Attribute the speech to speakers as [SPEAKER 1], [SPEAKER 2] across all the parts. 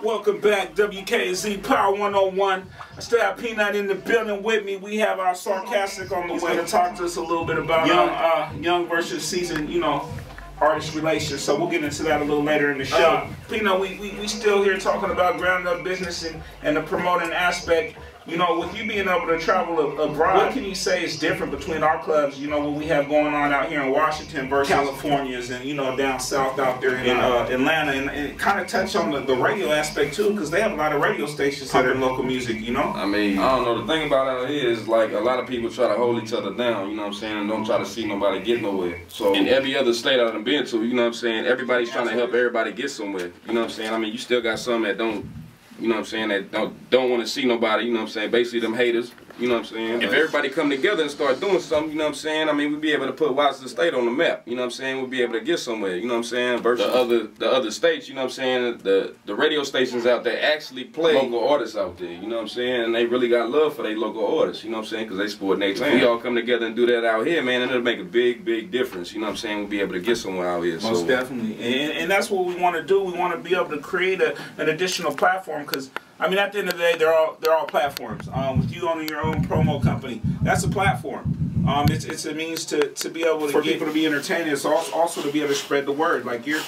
[SPEAKER 1] Welcome back, WKNZ Power 101. I still have Peanut in the building with me. We have our sarcastic on the way to talk to us a little bit about young versus seasoned, artist relations. So we'll get into that a little later in the show. Peanut, we still here talking about ground up business and the promoting aspect. With you being able to travel abroad, what can you say is different between our clubs, what we have going on out here in Washington versus California's and, down south out there in Atlanta? And it kind of touch on the radio aspect too, because they have a lot of radio stations that are local music,
[SPEAKER 2] I mean, I don't know, the thing about out here is like a lot of people try to hold each other down, and don't try to see nobody get nowhere. So in every other state I've been to, everybody's trying to help everybody get somewhere, I mean, you still got some that don't, that don't want to see nobody, basically them haters, If everybody come together and start doing something, I mean, we'd be able to put Washington State on the map, we'll be able to get somewhere, versus the other states, the radio stations out there actually play local artists out there, and they really got love for their local artists, because they support their team. We all come together and do that out here, man, and it'll make a big difference, we'll be able to get somewhere out here.
[SPEAKER 1] Most definitely, and that's what we want to do. We want to be able to create an additional platform, because I mean, at the end of the day, they're all platforms. With you owning your own promo company, that's a platform. It's a means to be able to get people to be entertained. It's also to be able to spread the word. Like your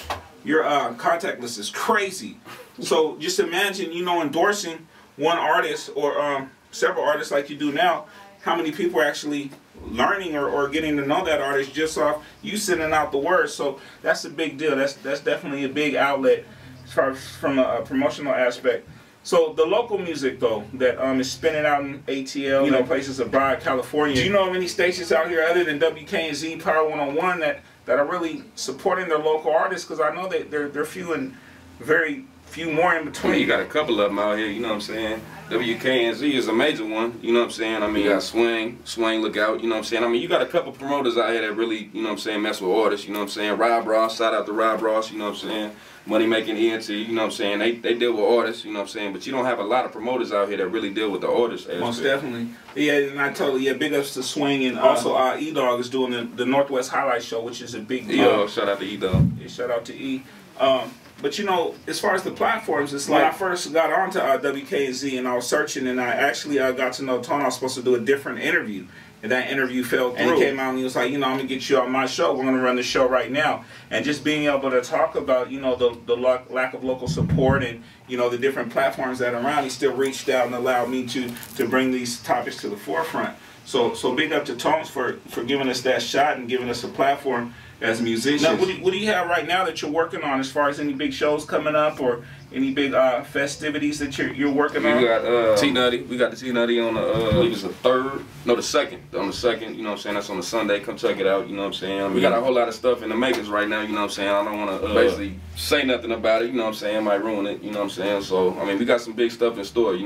[SPEAKER 1] contact list is crazy. So just imagine, endorsing one artist or several artists like you do now. How many people are actually learning or getting to know that artist just off you sending out the word? So that's a big deal. That's definitely a big outlet as far as from a promotional aspect. So the local music though that is spinning out in ATL, places abroad, California. Do you know of any stations out here other than WKNZ Power 101 that are really supporting their local artists? Because I know that they're few and very few more in between.
[SPEAKER 2] You got a couple of them out here, WKNZ is a major one, I mean, you got Swing Look Out, I mean, you got a couple promoters out here that really, mess with artists, Rob Ross, shout out to Rob Ross, Money Making ENT, they deal with artists, but you don't have a lot of promoters out here that really deal with the artists.
[SPEAKER 1] Most definitely. Yeah, and I totally, big ups to Swing, and also E-Dog is doing the Northwest Highlight Show, which is a big deal.
[SPEAKER 2] Shout out to E-Dog.
[SPEAKER 1] Yeah, shout out to E. But as far as the platforms, it's like I first got onto WKZ and I was searching, and I actually got to know Tony. I was supposed to do a different interview, and that interview fell through. And he came out and he was like, I'm gonna get you on my show. We're gonna run the show right now. And just being able to talk about, the lack of local support and the different platforms that are around, he still reached out and allowed me to bring these topics to the forefront. So big up to Tones for giving us that shot and giving us a platform as musicians. Now, what do you have right now that you're working on as far as any big shows coming up or any big festivities that you're working on?
[SPEAKER 2] We got T-Nutty. We got the T-Nutty on the, I believe it's the 3rd. No, the 2nd. On the 2nd, that's on the Sunday. Come check it out, I mean, we got a whole lot of stuff in the makers right now, I don't want to basically say nothing about it, might ruin it, So, I mean, we got some big stuff in store,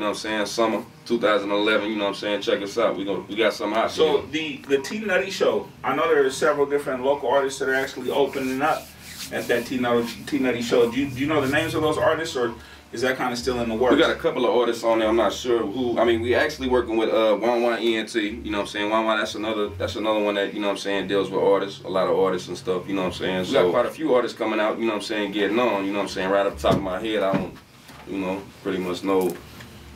[SPEAKER 2] Summer 2011, check us out. We got some hot.
[SPEAKER 1] So, the T-Nutty show, I know there are several different local artists that are actually opening up at that T-Nutty show. Do you know the names of those artists, or is that kind of still in the works?
[SPEAKER 2] We got a couple of artists on there. I'm not sure who. I mean, we actually working with WKN ENT. WKN, that's another one that deals with artists, a lot of artists and stuff. So we got quite a few artists coming out. Getting on. Right up the top of my head, I don't, pretty much know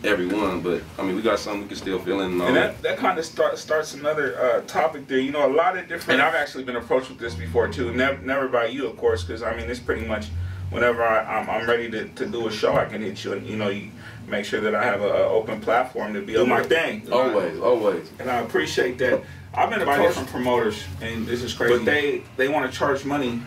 [SPEAKER 2] everyone, but I mean, we got something we can still fill in.
[SPEAKER 1] And that kind of starts another topic there. A lot of different. And I've actually been approached with this before too. Never by you, of course, because I mean, it's pretty much whenever I'm ready to do a show, I can hit you, and you make sure that I have an open platform to be able to do my thing.
[SPEAKER 2] Always.
[SPEAKER 1] And I appreciate that. I've been approached from promoters, and this is crazy. But they want to charge money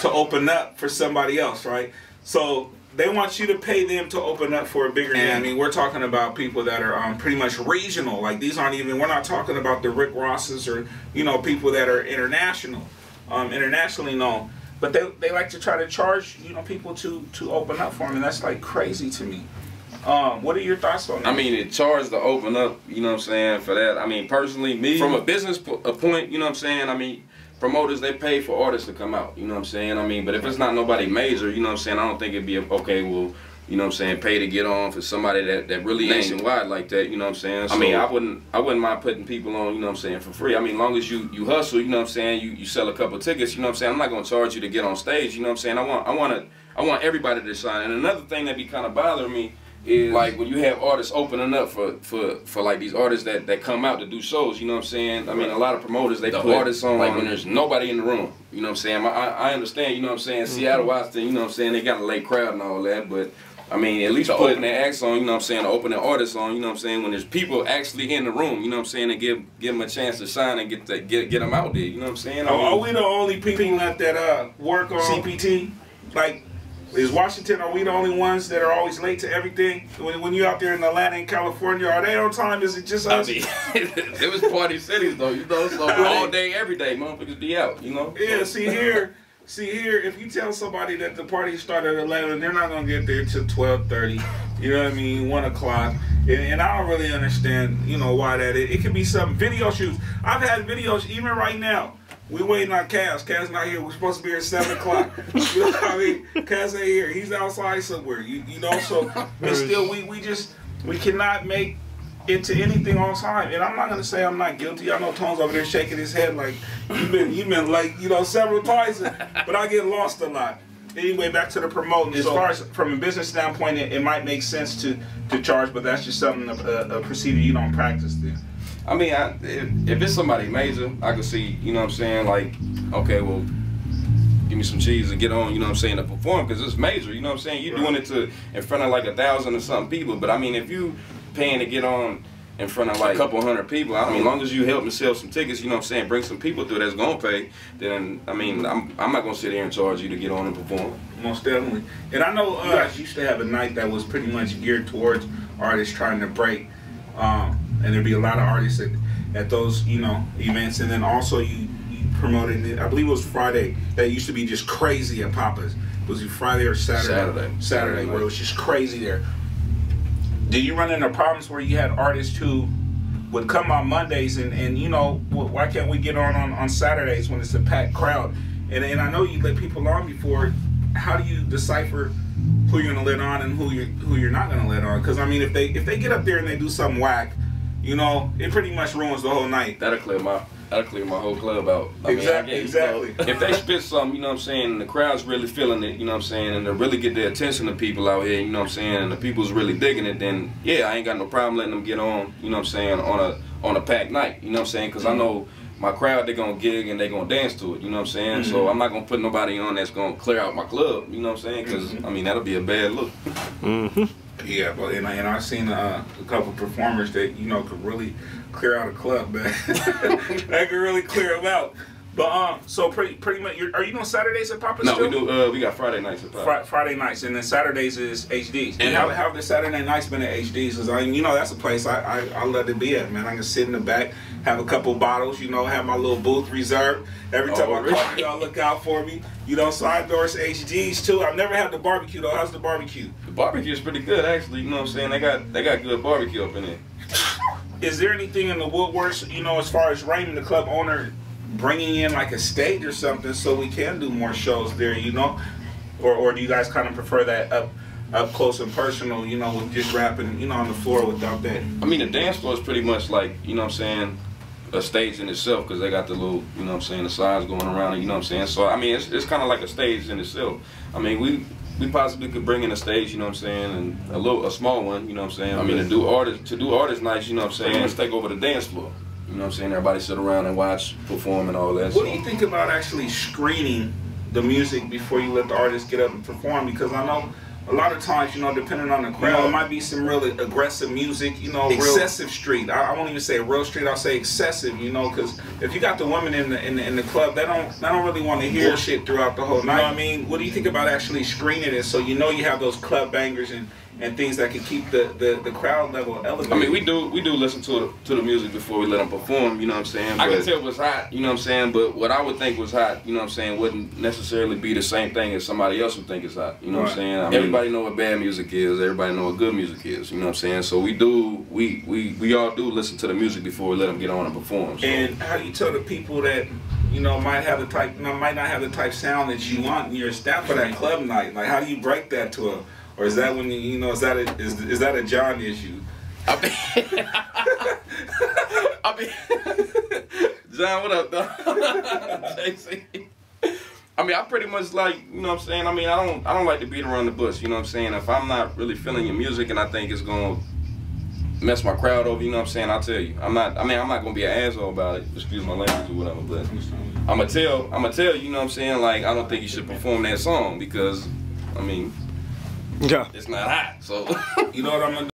[SPEAKER 1] to open up for somebody else, right? So they want you to pay them to open up for a bigger name. I mean, we're talking about people that are pretty much regional. Like, these aren't even, we're not talking about the Rick Rosses or, people that are international, internationally known. But they like to try to charge, people to open up for them, and that's like crazy to me. What are your thoughts on that?
[SPEAKER 2] I mean, it charged to open up, for that. I mean, personally, me, from a business point, I mean, promoters, they pay for artists to come out, I mean, but if it's not nobody major, I don't think it'd be okay, well, you know what I'm saying, pay to get on for somebody that really ain't nationwide like that, you know what I'm saying? So, I mean, I wouldn't mind putting people on, you know what I'm saying, for free. I mean, as long as you hustle, you know what I'm saying, you sell a couple tickets, you know what I'm saying, I'm not gonna charge you to get on stage, you know what I'm saying? I want everybody to shine. And another thing that be kind of bothering me is like when you have artists opening up for like these artists that come out to do shows, you know what I'm saying? I mean, a lot of promoters, they put artists on like when there's nobody in the room, you know what I'm saying? I understand, you know what I'm saying? Seattle, Washington, you know what I'm saying? They got a late crowd and all that, but I mean, at least putting their acts on, you know what I'm saying, opening artists on, you know what I'm saying, when there's people actually in the room, you know what I'm saying, and give them a chance to shine and get them out there, you know what I'm saying? I mean,
[SPEAKER 1] are we the only people that work on CPT? Like, is Washington, are we the only ones that are always late to everything? When you're out there in Atlanta and California, are they on time? Is it just us?
[SPEAKER 2] I mean, it was party cities though, you know, so all day, every day, motherfuckers be out, you know?
[SPEAKER 1] Yeah, see here, if you tell somebody that the party started at 11, they're not going to get there till 12:30, you know what I mean, 1 o'clock. And I don't really understand, you know, why that is. It could be some video shoots. I've had videos, even right now. We waiting on Kaz. Kaz not here. We're supposed to be here at 7 o'clock. You know what I mean? Kaz ain't here. He's outside somewhere. You know, so but still we cannot make it to anything on time. And I'm not gonna say I'm not guilty. I know Tone's over there shaking his head like you've been like, you know, several times, but I get lost a lot. Anyway, back to the promoting. As far as from a business standpoint, it might make sense to charge, but that's just something a procedure you don't practice then.
[SPEAKER 2] I mean, if it's somebody major, I can see, you know what I'm saying, like, okay, well, give me some cheese and get on, you know what I'm saying, to perform, because it's major, you know what I'm saying? You're doing it in front of like 1,000 or something people, but I mean, if you paying to get on in front of like a couple hundred people, I mean, as long as you help me sell some tickets, you know what I'm saying, bring some people through that's going to pay, then, I mean, I'm not going to sit here and charge you to get on and perform.
[SPEAKER 1] Most definitely. And I know us used to have a night that was pretty much geared towards artists trying to break. And there'd be a lot of artists at those, you know, events. And then also you promoted it, I believe it was Friday, that used to be just crazy at Papa's. Was it Friday or Saturday? Saturday, where it was just crazy there. Did you run into problems where you had artists who would come on Mondays and you know, why can't we get on Saturdays when it's a packed crowd? And I know you let people on before. How do you decipher who you're gonna let on and who you're not gonna let on? Because I mean, if they get up there and they do something whack, you know, it pretty much ruins the whole night.
[SPEAKER 2] That'll clear my whole club out. I
[SPEAKER 1] exactly.
[SPEAKER 2] mean, exactly. If they spit something, you know what I'm saying, and the crowd's really feeling it, you know what I'm saying, and they really get the attention of people out here, you know what I'm saying, and the people's really digging it, then yeah, I ain't got no problem letting them get on, you know what I'm saying, on a packed night, you know what I'm saying, because I know my crowd, they're going to gig and they're going to dance to it, you know what I'm saying? So I'm not going to put nobody on that's going to clear out my club, you know what I'm saying? Because, I mean, that'll be a bad look.
[SPEAKER 1] Yeah, but and I've seen a couple performers that, you know, could really clear out a club, man. That could really clear them out. But so pretty much, are you doing Saturdays at Papa's
[SPEAKER 2] no,
[SPEAKER 1] still?
[SPEAKER 2] we do. We got Friday nights at Papa's.
[SPEAKER 1] Friday nights, and then Saturdays is HDs. And how have the Saturday nights been at HDs? Because you know, that's a place I love to be at, man. I can sit in the back, have a couple bottles, you know, have my little booth reserved. Every time I call you, y'all look out for me. You know, so I endorse HDs too. I've never had the barbecue though. How's the barbecue?
[SPEAKER 2] The barbecue is pretty good actually. You know what I'm saying? They got good barbecue up in there.
[SPEAKER 1] Is there anything in the woodworks, you know, as far as Raymond, the club owner, bringing in like a stage or something so we can do more shows there, you know? Or do you guys kind of prefer that up close and personal, you know, with just rapping, you know, on the floor without that?
[SPEAKER 2] I mean, the dance floor is pretty much like, you know what I'm saying, a stage in itself, because they got the little, you know what I'm saying, the sides going around, you know what I'm saying? So, I mean, it's kind of like a stage in itself. I mean, we possibly could bring in a stage, you know what I'm saying, and a small one, you know what I'm saying? I mean, to do artist nights, you know what I'm saying, let's take over the dance floor. You know what I'm saying? Everybody sit around and watch, perform, and all that.
[SPEAKER 1] What do you think about actually screening the music before you let the artist get up and perform? Because I know a lot of times, you know, depending on the crowd, it might be some really aggressive music, you know, excessive street. I won't even say real street. I'll say excessive, you know, because if you got the women in the club, they don't really want to hear shit throughout the whole night. You know what I mean? What do you think about actually screening it so you know you have those club bangers and things that can keep the crowd level elevated?
[SPEAKER 2] I mean, we do listen to the music before we let them perform, you know what I'm saying? I can tell what's hot, you know what I'm saying? But what I would think was hot, you know what I'm saying, wouldn't necessarily be the same thing as somebody else would think is hot, you know what I'm saying? I mean, everybody know what bad music is, everybody know what good music is, you know what I'm saying? So we all do listen to the music before we let them get on and perform. So.
[SPEAKER 1] And how do you tell the people that, you know, might not have the type sound that you want in your staff for that club night? Like, how do you break that to Or is that when you know, is that a John issue?
[SPEAKER 2] I mean, John, what up, dog? JC. I mean, I pretty much like, you know what I'm saying? I mean, I don't like to beat around the bush, you know what I'm saying? If I'm not really feeling your music and I think it's gonna mess my crowd over, you know what I'm saying? I'll tell you. I'm not gonna be an asshole about it, excuse my language or whatever, but I'ma tell you, you know what I'm saying? Like, I don't think you should perform that song because, I mean,
[SPEAKER 3] Yeah.
[SPEAKER 2] it's not hot, so.
[SPEAKER 1] You know what I'm gonna do?